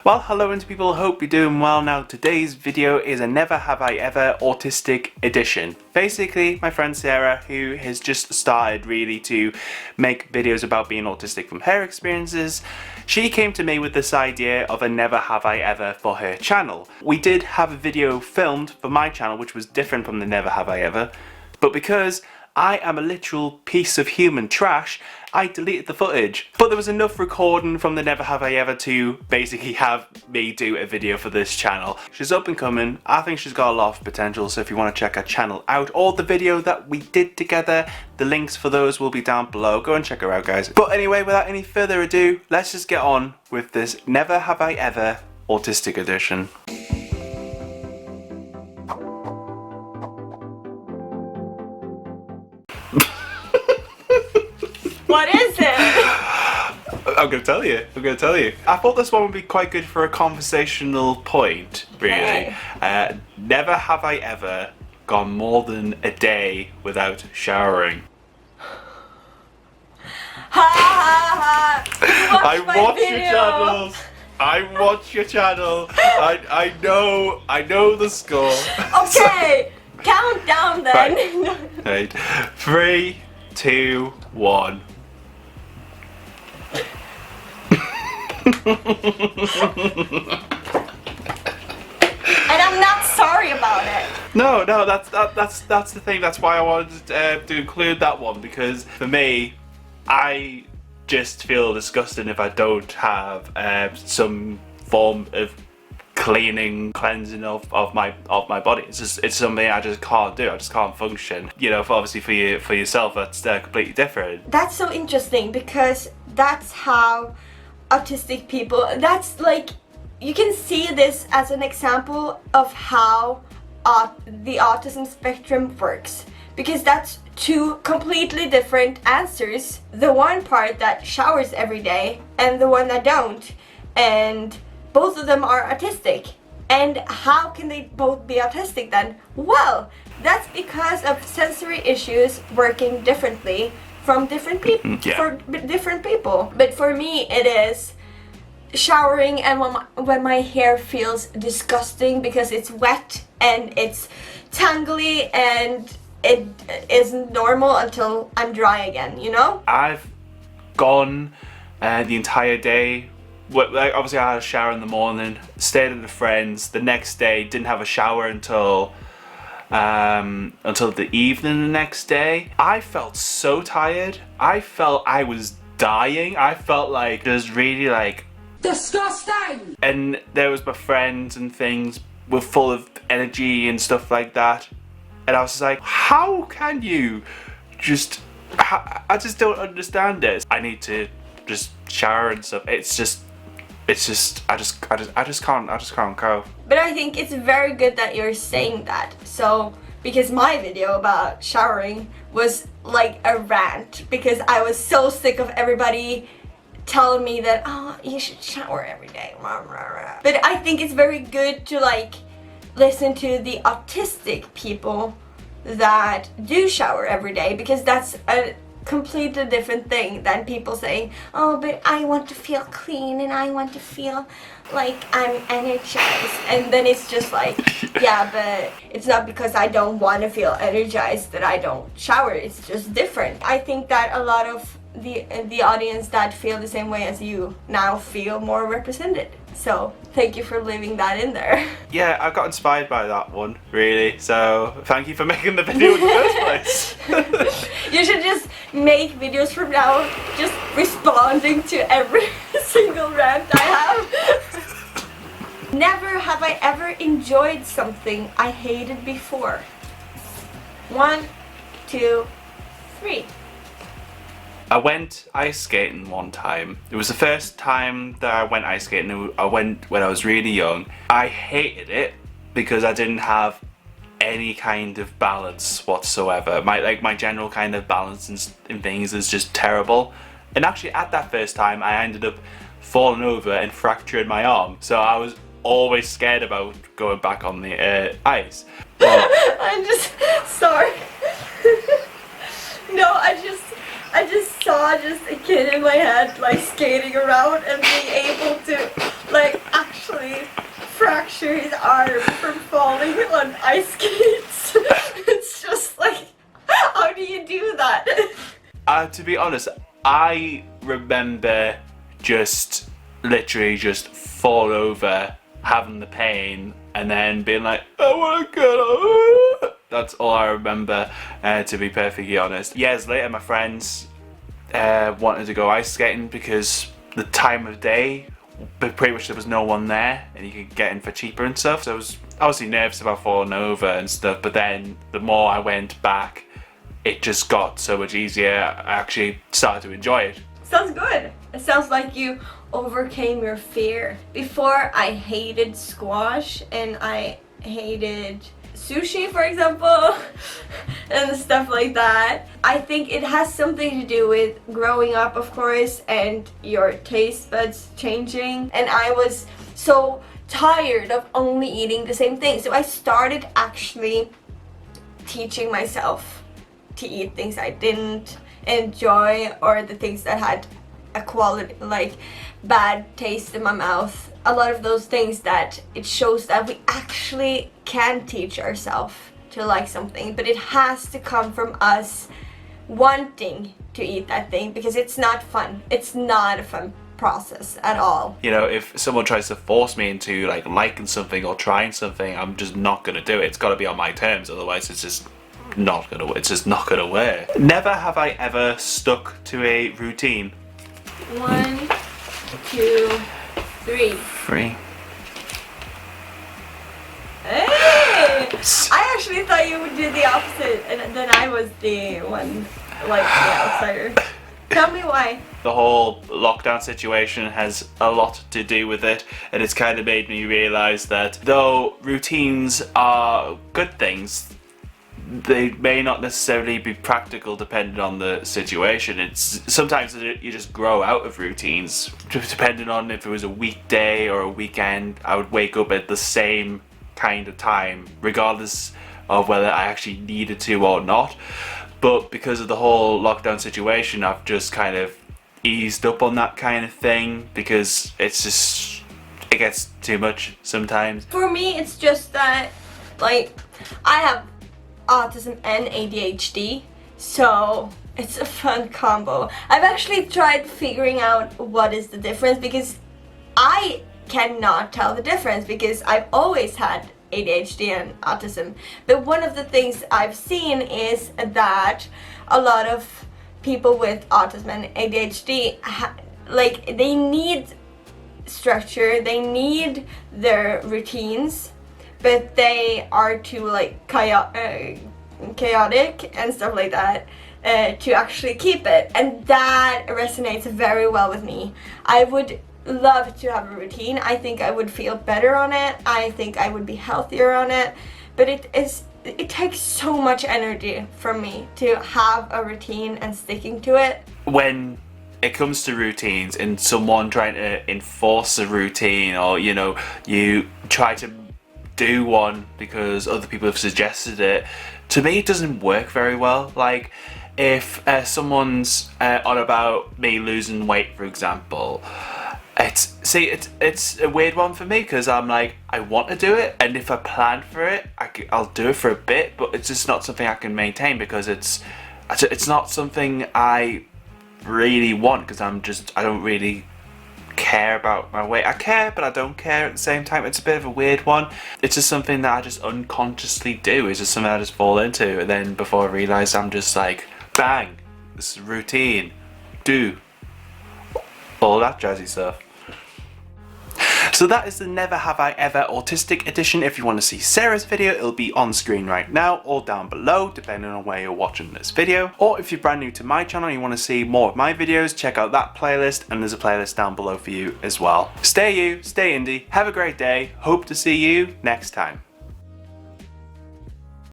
Well, hello into people, hope you're doing well. Now today's video is a Never Have I Ever Autistic edition. Basically, my friend Sara, who has just started really to make videos about being autistic from her experiences, she came to me with this idea of a Never Have I Ever for her channel. We did have a video filmed for my channel which was different from the Never Have I Ever, but because I am a literal piece of human trash, I deleted the footage. But there was enough recording from the Never Have I Ever to basically have me do a video for this channel. She's up and coming. I think she's got a lot of potential, so if you want to check her channel out or the video that we did together, the links for those will be down below. Go and check her out, guys. But anyway, without any further ado, let's just get on with this Never Have I Ever Autistic edition. What is it? I'm gonna tell you. I thought this one would be quite good for a conversational point, really. Okay. Never have I ever gone more than a day without showering. Ha ha ha! I watch your channels. I watch your channel. I know the score. Okay, count down then. Right. 3, 2, 1. And I'm not sorry about it. No, that's the thing. That's why I wanted to include that one, because for me, I just feel disgusting if I don't have some form of cleansing of my body. It's something I just can't do. I just can't function. You know, obviously for yourself, that's completely different. That's so interesting because that's how autistic people, that's like, you can see this as an example of how the autism spectrum works, because that's two completely different answers. The one part that showers every day and the one that don't, and both of them are autistic. And how can they both be autistic then? Well, that's because of sensory issues working differently from different people, for different people. But for me, it is showering and when my hair feels disgusting because it's wet and it's tangly and it isn't normal until I'm dry again, you know? I've gone the entire day. Like, obviously I had a shower in the morning, stayed with the friends. The next day, didn't have a shower until the evening the next day. I felt so tired. I felt I was dying. I felt like it was really like disgusting. And there was my friends and things were full of energy and stuff like that. And I was just like, how can you just? I just don't understand this. I need to just shower and stuff. I just can't cope. But I think it's very good that you're saying that. So, because my video about showering was like a rant, because I was so sick of everybody telling me that, oh, you should shower every day. But I think it's very good to like listen to the autistic people that do shower every day, because that's a completely different thing than people saying, oh, but I want to feel clean and I want to feel like I'm energized. And then it's just like, yeah, but it's not because I don't want to feel energized that I don't shower. It's just different. I think that a lot of the audience that feel the same way as you now feel more represented. So thank you for leaving that in there. Yeah, I got inspired by that one, really. So thank you for making the video in the first place. You should just make videos from now just responding to every single rant I have. Never have I ever enjoyed something I hated before. 1, 2, 3. I went ice skating one time. It was the first time that I went ice skating. I went when I was really young. I hated it because I didn't have any kind of balance whatsoever. My general kind of balance in things is just terrible. And actually at that first time I ended up falling over and fracturing my arm. So I was always scared about going back on the ice. But I'm just sorry. No, I just saw just a kid in my head like skating around and being able to like actually fracture his arm from falling on ice skates. It's just like, how do you do that? To be honest, I remember just literally just fall over, having the pain, and then being like, I want to get up. That's all I remember, to be perfectly honest. Years later, my friends wanted to go ice skating because the time of day, but pretty much there was no one there and you could get in for cheaper and stuff. So I was obviously nervous about falling over and stuff, but then the more I went back, it just got so much easier. I actually started to enjoy it. Sounds good. It sounds like you overcame your fear. Before, I hated squash and I hated sushi, for example, and stuff like that. I think it has something to do with growing up, of course, and your taste buds changing. And I was so tired of only eating the same thing, so I started actually teaching myself to eat things I didn't enjoy, or the things that had a quality, like bad taste in my mouth. A lot of those things that it shows that we actually can teach ourselves to like something, but it has to come from us wanting to eat that thing, because it's not fun. It's not a fun process at all. You know, if someone tries to force me into like liking something or trying something, I'm just not gonna do it. It's got to be on my terms, otherwise it's just not gonna work. Never have I ever stuck to a routine. 1, 2, 3. Hey! I actually thought you would do the opposite, and then I was the one, like, the outsider. Tell me why. The whole lockdown situation has a lot to do with it, and it's kind of made me realise that though routines are good things, they may not necessarily be practical depending on the situation. It's sometimes you just grow out of routines. Depending on if it was a weekday or a weekend, I would wake up at the same kind of time, regardless of whether I actually needed to or not. But because of the whole lockdown situation, I've just kind of eased up on that kind of thing, because it's just, it gets too much sometimes. For me, it's just that, like, I have autism and ADHD, so it's a fun combo. I've actually tried figuring out what is the difference, because I cannot tell the difference, because I've always had ADHD and autism. But one of the things I've seen is that a lot of people with autism and ADHD, like, they need structure, they need their routines, but they are too, like, chaotic and stuff like that to actually keep it. And that resonates very well with me. I would love to have a routine. I think I would feel better on it. I think I would be healthier on it. But it takes so much energy from me to have a routine and sticking to it. When it comes to routines and someone trying to enforce a routine, or, you know, you try to do one because other people have suggested it, to me it doesn't work very well. Like, if someone's on about me losing weight, for example, it's a weird one for me, because I'm like, I want to do it, and if I plan for it, I'll do it for a bit, but it's just not something I can maintain, because it's not something I really want, because I don't really care about my weight. I care, but I don't care at the same time. It's a bit of a weird one. It's just something that I just unconsciously do. It's just something I just fall into, and then before I realise, I'm just like, bang, this is routine, do all that jazzy stuff. So that is the Never Have I Ever Autistic edition. If you want to see Sarah's video, it'll be on screen right now or down below, depending on where you're watching this video. Or if you're brand new to my channel and you want to see more of my videos, check out that playlist, and there's a playlist down below for you as well. Stay you, stay indie, have a great day, hope to see you next time.